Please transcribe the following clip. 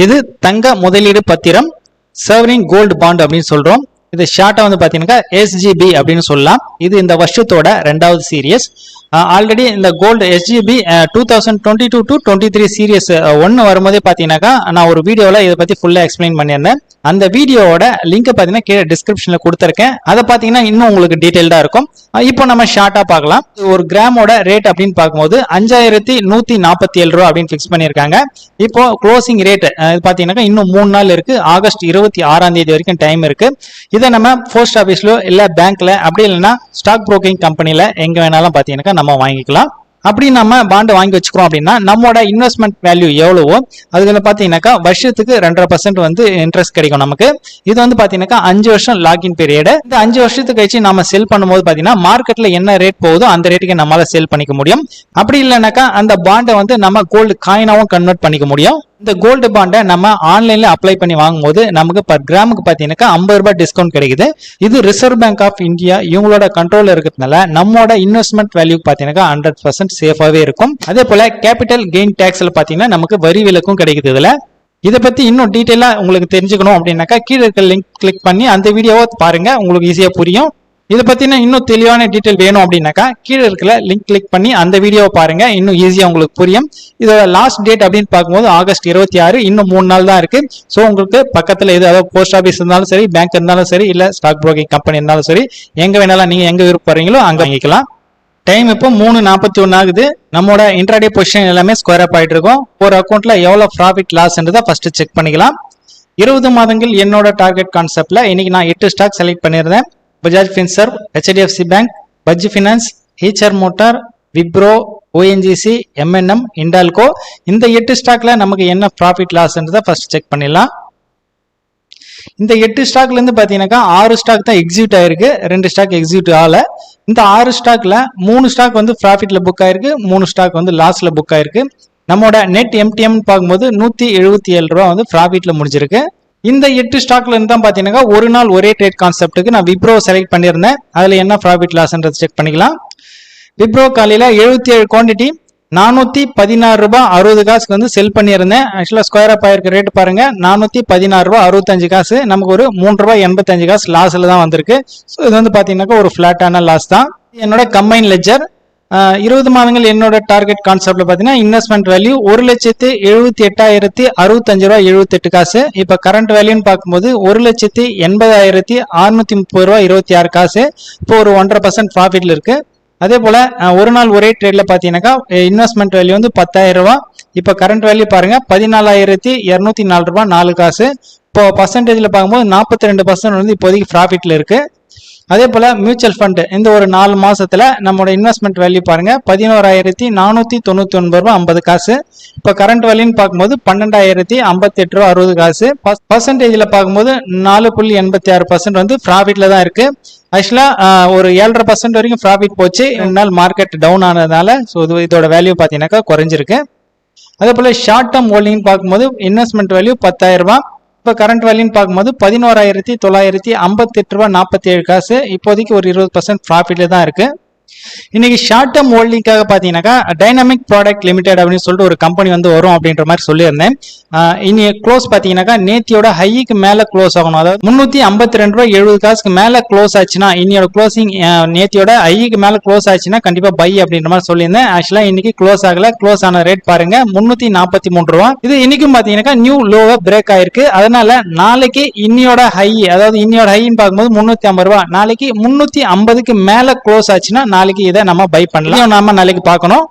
இது தங்க முதலீடு பத்திரம் சர்வரிங் கோல்டு பாண்ட் அப்படின்னு சொல்றோம். இது ஷார்ட்டா வந்து பாத்தீங்கன்னா SGB அப்படின்னு சொல்லலாம். இது இந்த வருஷத்தோட 2வது சீரியஸ். ஆல்ரெடி இந்த கோல்டு SGB 2022 to 23 சீரியஸ் 1 வரும்போதே பாத்தீங்கன்னாக்கா நான் ஒரு வீடியோல இதை பத்தி ஃபுல்லா எக்ஸ்பிளைன் பண்ணியிருந்தேன். அந்த வீடியோவோட லிங்க் பாத்தீங்கன்னா கீழே டிஸ்கிரிப்ஷன்ல கொடுத்துருக்கேன். அதை பாத்தீங்கன்னா இன்னும் உங்களுக்கு டீடைல்டா இருக்கும். இப்போ நம்ம ஷார்ட்டா பார்க்கலாம். ஒரு கிராமோட ரேட் அப்படின்னு பார்க்கும்போது 5147 ரூபா அப்படின்னு பிக்ஸ் பண்ணியிருக்காங்க. இப்போ க்ளோசிங் ரேட் பாத்தீங்கன்னா இன்னும் 3 நாள் இருக்கு. ஆகஸ்ட் 26ஆம் தேதி வரைக்கும் டைம் இருக்கு. இதை நம்ம போஸ்ட் ஆபீஸ்ல இல்ல பேங்க்ல அப்படி இல்லைன்னா ஸ்டாக் புரோக்கிங் கம்பெனில எங்க வேணாலும் பாத்தீங்கன்னா நம்ம வாங்கிக்கலாம். அப்படி நம்ம பாண்ட் வாங்கி வச்சுக்கிறோம் அப்படின்னா நம்மளோட இன்வெஸ்ட்மெண்ட் வேல்யூ எவ்வளவோ அதுல பாத்தீங்கன்னாக்கா வருஷத்துக்கு 2.5% வந்து இன்ட்ரெஸ்ட் கிடைக்கும் நமக்கு. இது வந்து பாத்தீங்கன்னா 5 வருஷம் லாக்இன் பீரியட். இந்த 5 வருஷத்துக்கு கழிச்சு நம்ம செல் பண்ணும்போது பாத்தீங்கன்னா மார்க்கெட்ல என்ன ரேட் போகுதோ அந்த ரேட்டுக்கு நம்மளால செல் பண்ணிக்க முடியும். அப்படி இல்லைனாக்கா அந்த பாண்டை வந்து நம்ம கோல்டு காயினாவும் கன்வெர்ட் பண்ணிக்க முடியும். இந்த கோல்டு பாண்டை நம்ம ஆன்லைன்ல அப்ளை பண்ணி வாங்கும்போது நமக்கு பர் கிராமுக்கு பாத்தீங்கன்னா 50 ரூபாய் டிஸ்கவுண்ட் கிடைக்குது. இது ரிசர்வ் பேங்க் ஆஃப் இந்தியா இவங்களோட கண்ட்ரோல்ல இருக்கிறதுனால நம்மளோட இன்வெஸ்ட்மெண்ட் வேல்யூ பாத்தீங்கன்னா 100% சேஃபாவே இருக்கும். அதே போல கேபிட்டல் கெயின் டாக்ஸ்ல பாத்தீங்கன்னா நமக்கு வரி விலக்கும் கிடைக்குது. இதுல இதை பத்தி இன்னும் டீடைலா உங்களுக்கு தெரிஞ்சுக்கணும் அப்படின்னாக்கா கீழே இருக்க லிங்க் கிளிக் பண்ணி அந்த வீடியோவை பாருங்க, உங்களுக்கு ஈஸியா புரியும். இதை பத்தின இன்னும் தெளிவான டீடைல் வேணும் அப்படின்னாக்கா கீழே இருக்கிற லிங்க் கிளிக் பண்ணி அந்த வீடியோவை பாருங்க, இன்னும் ஈஸியா உங்களுக்கு புரியும். இதோட லாஸ்ட் டேட் அப்படின்னு பார்க்கும்போது ஆகஸ்ட் 26, இன்னும் 3 நாள் தான் இருக்கு. ஸோ உங்களுக்கு பக்கத்துல எது அதாவது போஸ்ட் ஆஃபீஸ் இருந்தாலும் சரி, பேங்க் இருந்தாலும் சரி, இல்ல ஸ்டாக் புரோக்கிங் கம்பெனி இருந்தாலும் சரி, எங்க வேணாலும் நீங்க எங்க விருப்பறீங்களோ அங்க வாங்கிக்கலாம். டைம் இப்போ 3:41 ஆகுது. நம்மளோட இன்ட்ராடே பொசிஷன் எல்லாமே ஸ்கொயர் அப் ஆயிட்டு இருக்கும். ஒரு அக்கௌண்ட்ல எவ்வளவு ப்ராஃபிட் லாஸ்ன்றதை ஃபர்ஸ்ட் செக் பண்ணிக்கலாம். 20 மாதங்கள் என்னோட டார்கெட் கான்செப்ட்ல இன்னைக்கு நான் 8 ஸ்டாக் செலக்ட் பண்ணியிருந்தேன். Bajaj Finserv, HDFC bank, Bajaj finance, HR motor, Wipro, ONGC, MNM, Hindalco. இந்த 8 ஸ்டாக்ல நமக்கு என்ன ப்ராஃபிட் லாஸ்ன்றதை ஃபர்ஸ்ட் செக் பண்ணிடலாம். இந்த 8 ஸ்டாக்ல இருந்து பாத்தீங்கன்னா 6 ஸ்டாக் தான் எக்ஸிக்யூட் ஆயிருக்கு, 2 ஸ்டாக் எக்ஸிக்யூட் ஆகல. இந்த 6 ஸ்டாக்ல 3 ஸ்டாக் வந்து ப்ராஃபிட்ல புக் ஆயிருக்கு, 3 ஸ்டாக் வந்து லாஸ்ல புக் ஆயிருக்கு. நம்மளோட நெட் MTM பார்க்கும்போது 177 ரூபா வந்து ப்ராஃபிட்ல முடிஞ்சிருக்கு. இந்த 8 ஸ்டாக்ல இருந்து தான் பாத்தீங்கன்னா ஒரு நாள் ஒரே ட்ரேட் கான்செப்ட்டுக்கு நான் விப்ரோ செலக்ட் பண்ணியிருந்தேன். அதுல என்ன ப்ராஃபிட் லாஸ்ன்றது செக் பண்ணிக்கலாம். விப்ரோ காலையில 77 குவான்டிட்டி 416 ரூபாய் 60 காசுக்கு வந்து செல் பண்ணியிருந்தேன். ஆக்சுவலா ஸ்கொயர் அப் ஆயிருக்க ரேட் பாருங்க, 416 ரூபாய் 65 காசு, நமக்கு ஒரு 3 ரூபாய் 85 காசு லாஸ்ல தான் வந்திருக்கு. ஸோ இது வந்து பாத்தீங்கன்னா ஒரு பிளாட்டான லாஸ் தான். என்னோட கம்பைன் லெட்ஜர் 20 மாதங்கள் என்னோட டார்கெட் கான்செப்ட்ல பாத்தீங்கன்னா இன்வெஸ்ட்மெண்ட் வேல்யூ 1,78,065 ரூபாய் 78 காசு. இப்ப கரண்ட் வேல்யூன்னு பார்க்கும்போது 1,80,630 ரூபாய் 26 காசு. இப்போ ஒரு 1.5% ப்ராஃபிட்ல இருக்கு. அதே போல ஒரு நாள் ஒரே ட்ரேட்ல பாத்தீங்கன்னாக்கா இன்வெஸ்ட்மெண்ட் வேல்யூ வந்து 10,000 ரூபாய். இப்ப கரண்ட் வேல்யூ பாருங்க 14,204 ரூபாய் 4 காசு. இப்போ பர்சன்டேஜ்ல பார்க்கும்போது 42% வந்து இப்போதைக்கு ப்ராஃபிட்ல இருக்கு. அதே போல மியூச்சுவல் ஃபண்ட் இந்த ஒரு 4 மாசத்துல நம்மளோட இன்வெஸ்ட்மெண்ட் வேல்யூ பாருங்க 11,499 ரூபாய் 50 காசு. இப்ப கரண்ட் வேல்யூன்னு பார்க்கும்போது 12,058 ரூபாய் 60 காசு. பர்சன்டேஜ்ல பார்க்கும்போது 4.86% வந்து ப்ராஃபிட்ல தான் இருக்கு. ஆக்சுவலா ஒரு 7.5% வரைக்கும் ப்ராஃபிட் போச்சு. 2 நாள் மார்க்கெட் டவுன் ஆனதுனால ஸோ இதோட வேல்யூ பாத்தீங்கன்னாக்கா குறைஞ்சிருக்கு. அதே போல ஷார்ட் டேர்ம் ஹோல்டிங் பார்க்கும்போது இன்வெஸ்ட்மெண்ட் வேல்யூ 10,000 ரூபாய். இப்போ கரண்ட் வேல்யூன்னு பார்க்கும்போது 11,958 ரூபாய் 47 காசு. இப்போதைக்கு ஒரு 20% ப்ராஃபிட்ல தான் இருக்கு. இன்னைக்கு ஷார்ட் டேர்ம் ஹோல்டிங்காக பாத்தீங்கன்னாக்கா டைனமிக் ப்ராடக்ட் லிமிடெட் அப்படின்னு சொல்லிட்டு ஒரு கம்பெனி வந்து வரும் அப்படின்ற மாதிரி சொல்லியிருந்தேன். இனி க்ளோஸ் பாத்தீங்கன்னாக்கா நேத்தியோட ஹைக்கு மேல க்ளோஸ் ஆகணும். அதாவது 352 ரூபாய் 70 காசுக்கு மேல க்ளோஸ் ஆச்சுன்னா இன்னையோட க்ளோசிங் நேத்தியோட ஹைக்கு மேல க்ளோஸ் ஆச்சுன்னா கண்டிப்பா பை அப்படின்ற மாதிரி சொல்லியிருந்தேன். ஆக்சுவலா இன்னைக்கு க்ளோஸ் ஆகல. க்ளோஸ் ஆன ரேட் பாருங்க 343 ரூபாய். இது இன்னைக்கும் பாத்தீங்கன்னாக்கா நியூ லோவை பிரேக் ஆயிருக்கு. அதனால நாளைக்கு இன்னையோட ஹை அதாவது இன்னையோட ஹைன்னு பார்க்கும்போது 350 ரூபாய், நாளைக்கு 350க்கு மேல க்ளோஸ் ஆச்சுன்னா நாளைக்கு இதை நம்ம பை பண்ணலாம். நம்ம நாளைக்கு பார்க்கணும்.